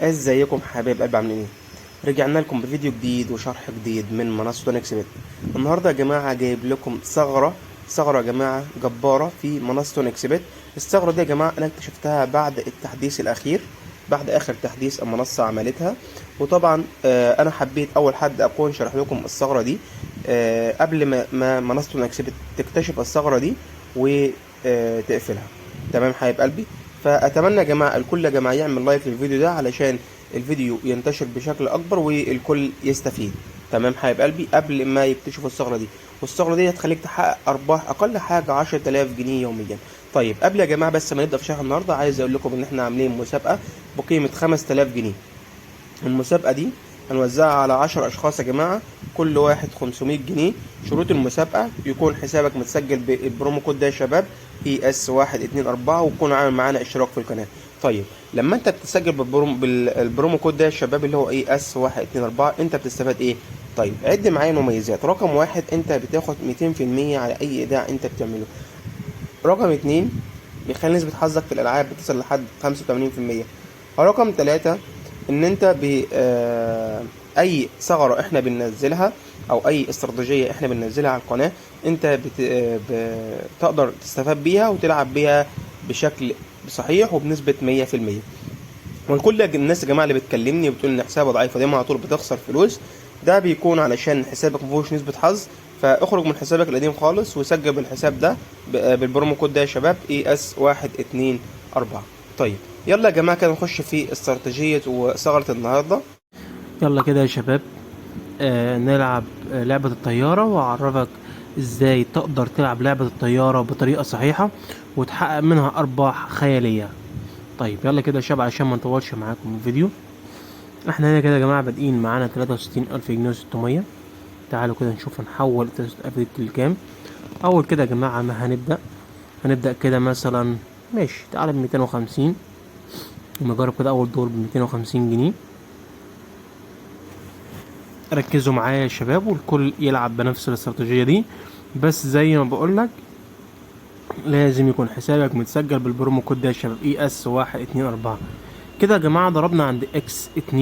ازيكم حبايب قلبي، عاملين ايه؟ رجعنا لكم بفيديو جديد وشرح جديد من منصة اونكس بت. النهارده يا جماعه جايب لكم ثغره يا جماعه جباره في منصة اونكس بت. الثغره دي يا جماعه انا اكتشفتها بعد التحديث الاخير، بعد اخر تحديث المنصه عملتها. وطبعا انا حبيت اول حد اكون شرح لكم الثغره دي قبل ما منصة اونكس بت تكتشف الثغره دي وتقفلها. تمام حبايب قلبي. فاتمنى يا جماعه الكل يا جماعه يعمل لايك للفيديو ده علشان الفيديو ينتشر بشكل اكبر والكل يستفيد. تمام حبايب قلبي، قبل ما يكتشفوا الثغره دي. والثغره دي هتخليك تحقق ارباح اقل حاجه 10000 جنيه يوميا. طيب قبل يا جماعه بس ما نبدا في شرح النهارده، عايز اقول لكم ان احنا عاملين مسابقه بقيمه 5000 جنيه. المسابقة دي هنوزعها على 10 أشخاص يا جماعة، كل واحد 500 جنيه. شروط المسابقة يكون حسابك متسجل بالبرومو كود ده يا شباب ES124، ويكون عامل معانا اشتراك في القناة. طيب لما انت بتسجل بالبرومو كود ده يا شباب اللي هو ES124، انت بتستفاد ايه؟ طيب عد معايا المميزات. رقم واحد، انت بتاخد 200% على اي ايداع انت بتعمله. رقم اتنين، بيخلي نسبة حظك في الألعاب بتصل لحد 85%. رقم تلاتة، إن أنت أي ثغرة إحنا بننزلها أو أي استراتيجية إحنا بننزلها على القناة، أنت بتقدر تستفاد بيها وتلعب بيها بشكل صحيح وبنسبة 100%. وكل الناس يا جماعه اللي بتكلمني وبتقول ان حسابها ضعيف ودايما على طول بتخسر فلوس، ده بيكون علشان حسابك مفيهوش نسبه حظ. فاخرج من حسابك القديم خالص وسجل بالحساب ده بالبرومو كود ده يا شباب ES124. طيب يلا يا جماعه كده نخش في استراتيجيه وثغره النهارده. يلا كده يا شباب، نلعب لعبة الطيارة، وأعرفك ازاي تقدر تلعب لعبة الطيارة بطريقة صحيحة وتحقق منها أرباح خيالية. طيب يلا كده يا شباب عشان ما نطولش معاكم الفيديو، احنا هنا كده يا جماعة بادئين معانا 63000 جنيه و600. تعالوا كده نشوف هنحول 63000 دي لكام. أول كده يا جماعة ما هنبدأ كده مثلا، ماشي تعالى ب250، نجرب كده أول دور ب250 جنيه. ركزوا معايا يا شباب والكل يلعب بنفس الاستراتيجية دي، بس زي ما بقولك لازم يكون حسابك متسجل بالبرومو كود ده يا شباب ES124. كده يا جماعة ضربنا عند X2.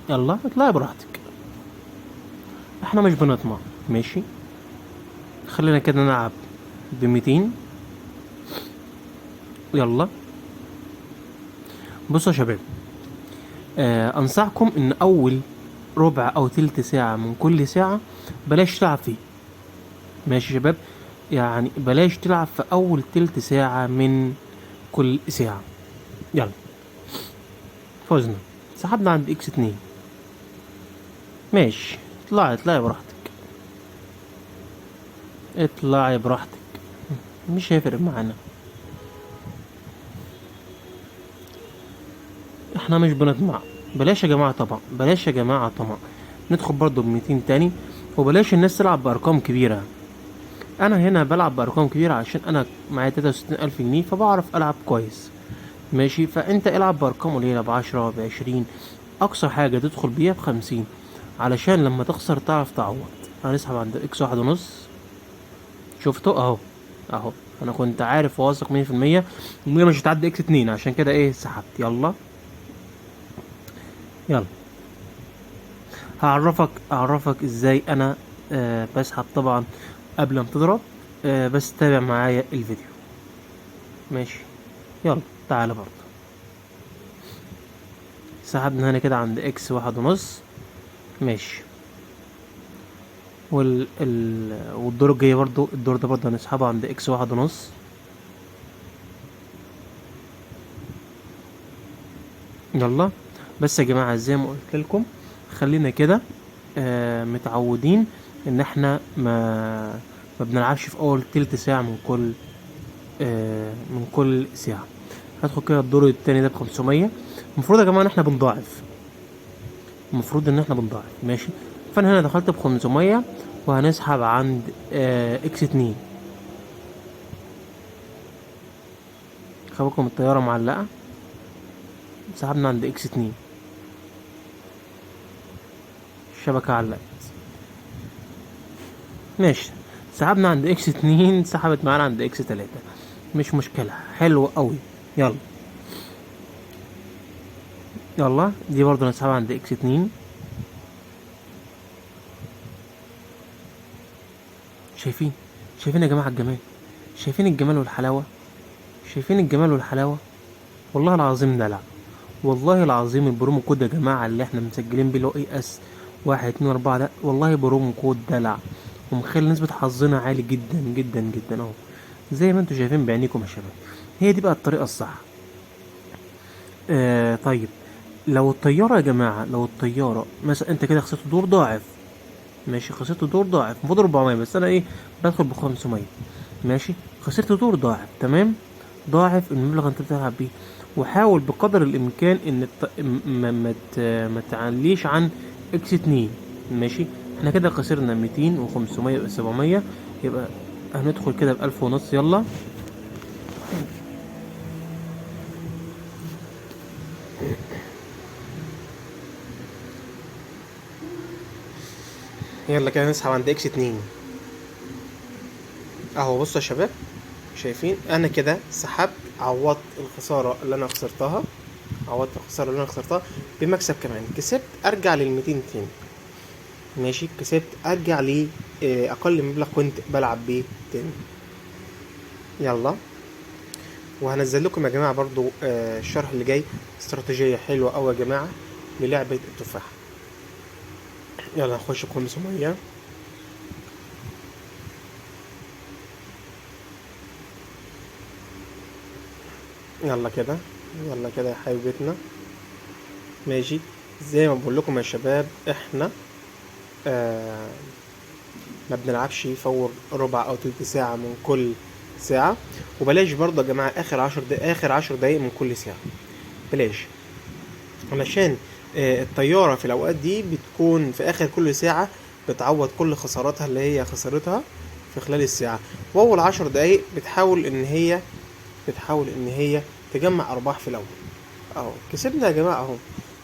يلا اطلعي براحتك، احنا مش بنطمع. ماشي، خلينا كده نلعب ب200. يلا بصوا يا شباب، انصحكم ان اول ربع او تلت ساعة من كل ساعة بلاش تلعب فيه. ماشي يا شباب، يعني بلاش تلعب في اول تلت ساعة من كل ساعة. يلا فوزنا، سحبنا عند X2. ماشي، اطلعي براحتك، اطلعي براحتك، مش هيفرق معانا، احنا مش بنطمع. بلاش يا جماعة طبعا، بلاش يا جماعة طمع. ندخل برضو ب200 تاني، وبلاش الناس تلعب بأرقام كبيرة. أنا هنا بلعب بأرقام كبيرة عشان أنا معايا 63000 جنيه فبعرف ألعب كويس. ماشي، فأنت العب بأرقام قليلة، ب10 ب20، أقصى حاجة تدخل بيها ب50، علشان لما تخسر تعرف تعوض. هنسحب عند X1.5. شفتوا اهو انا كنت عارف واثق 100% ان مش هتعدي X2، عشان كده ايه سحبت. يلا اعرفك ازاي انا بسحب طبعا قبل ما تضرب. بس تابع معايا الفيديو. ماشي، يلا تعالى برضه. سحبنا هنا كده عند X1.5. ماشي، والدور الجاي برضه، الدور ده برضه هنسحبه عند X1.5. يلا بس يا جماعة زي ما قلت لكم، خلينا كده متعودين ان احنا ما بنلعبش في اول تلت ساعة من كل ساعة. هدخل كده الدور التاني ده ب500. المفروض يا جماعة ان احنا بنضاعف، ماشي. فانا هنا دخلت ب500 وهنسحب عند X2. خبكم الطيارة معلقة، سحبنا عند X2، الشبكة علقت. ماشي، سحبنا عند X2، سحبت معانا عند X3. مش مشكلة، حلو قوي. يلا يلا دي برضو نسحبها عند اكس 2. شايفين؟ شايفين يا جماعة الجمال؟ شايفين الجمال والحلاوة؟ شايفين الجمال والحلاوة؟ والله العظيم دلع. والله العظيم البرومو كود يا جماعة اللي احنا مسجلين بيه اللي هو اي اس 1 2 4 ده، والله برومو كود دلع ومخلي نسبة حظنا عالي جدا جدا جدا اهو، زي ما انتوا شايفين بعينيكم يا شباب. هي دي بقى الطريقة الصح. طيب، لو الطيارة يا جماعة، لو الطيارة مثلا انت كده خسرت دور ضاعف، ماشي، خسرت دور ضاعف المفروض 400 بس انا ايه بدخل ب 500، ماشي، خسرت دور ضاعف تمام، ضاعف المبلغ اللي انت بتلعب بيه. وحاول بقدر الامكان ان ما تعليش عن اكس 2، ماشي. احنا كده خسرنا 200 و500 يبقى 700، يبقى هندخل كده ب1000 ونص. يلا يلا كده نسحب عند اكس 2 اهو. بصوا يا شباب، شايفين انا كده سحبت، عوضت الخساره اللي انا خسرتها، عوضت الخساره اللي انا خسرتها بمكسب كمان، كسبت ارجع لل200 تاني، ماشي، كسبت ارجع ل اقل مبلغ كنت بلعب بيه تاني. يلا، وهنزل لكم يا جماعه برضو الشرح اللي جاي، استراتيجيه حلوه قوي يا جماعه للعبه التفاح. يلا نخش ب 500. يلا كده، يلا كده يا حبيبتنا، ماشي. زي ما بقول لكم يا شباب، احنا آه ما بنلعبش فور ربع او تلت ساعة من كل ساعة، وبلاش برضه يا جماعة اخر 10 دقايق من كل ساعة، بلاش، علشان الطيارة في الاوقات دي بتكون في اخر كل ساعة بتعوض كل خساراتها اللي هي خسرتها في خلال الساعة، واول 10 دقايق بتحاول ان هي تجمع ارباح في الاول اهو. كسبنا يا جماعة اهو.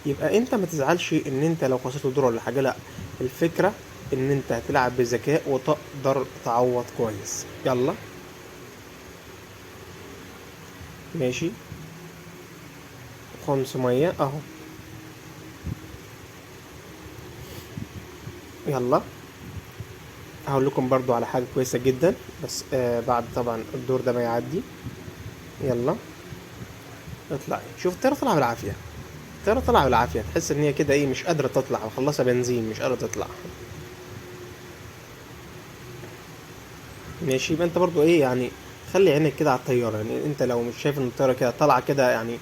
يبقى انت ما تزعلش ان انت لو خسرت دور ولا حاجة، لا، الفكرة ان انت هتلعب بذكاء وتقدر تعوض كويس. يلا ماشي، 500 اهو. يلا هقول لكم برضو على حاجة كويسة جدا، بس بعد طبعا الدور ده ما يعدي. يلا اطلعي، شوف الطيارة طالعة بالعافية، الطيارة طالعة بالعافية، تحس ان هي كده ايه مش قادرة تطلع، مخلصة بنزين مش قادرة تطلع، ماشي. يبقى انت برضو ايه يعني، خلي عينك كده على الطيارة، يعني انت لو مش شايف ان الطيارة كده طالعة كده يعني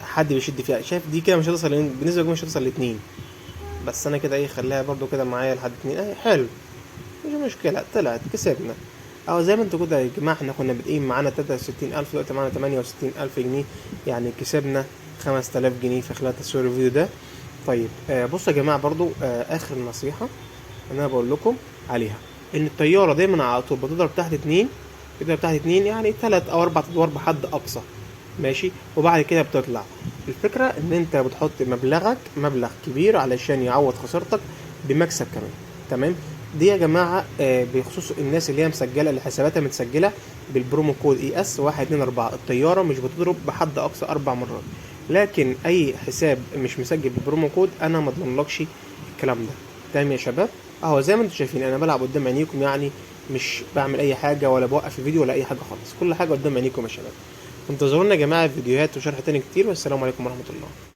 حد بيشد فيها، شايف دي كده مش هتوصل بالنسبة لي مش هتوصل لاتنين، بس انا كده ايه خليها برضو كده معايا لحد اتنين، ايه حلو، مش مشكلة، طلعت كسبنا. او زي ما انتوا كده يا جماعة، احنا كنا بادئين معانا 63,000 دلوقتي معانا 68,000 جنيه، يعني كسبنا 5000 جنيه في خلال تصوير الفيديو ده. طيب بصوا يا جماعة برضو اخر نصيحة انا بقول لكم عليها، ان الطيارة دايما على طول بتضرب تحت اتنين، بتضرب تحت اتنين يعني 3 او 4 ادوار بحد اقصى، ماشي، وبعد كده بتطلع. الفكرة ان انت بتحط مبلغ كبير علشان يعوض خسارتك بمكسب كمان، تمام. دي يا جماعة بخصوص الناس اللي هي مسجلة، اللي حساباتها متسجلة بالبرومو كود اي اس 1 2 4، الطيارة مش بتضرب بحد اقصى 4 مرات، لكن اي حساب مش مسجل بالبرومو كود انا ما اضمنلكش الكلام ده، تمام يا شباب. اهو زي ما انتم شايفين انا بلعب قدام عينيكم، يعني مش بعمل اي حاجة ولا بوقف الفيديو ولا اي حاجة خالص، كل حاجة قدام عينيكم يا شباب. انتظرونا يا جماعة في فيديوهات وشرح تاني كتير، والسلام عليكم ورحمة الله.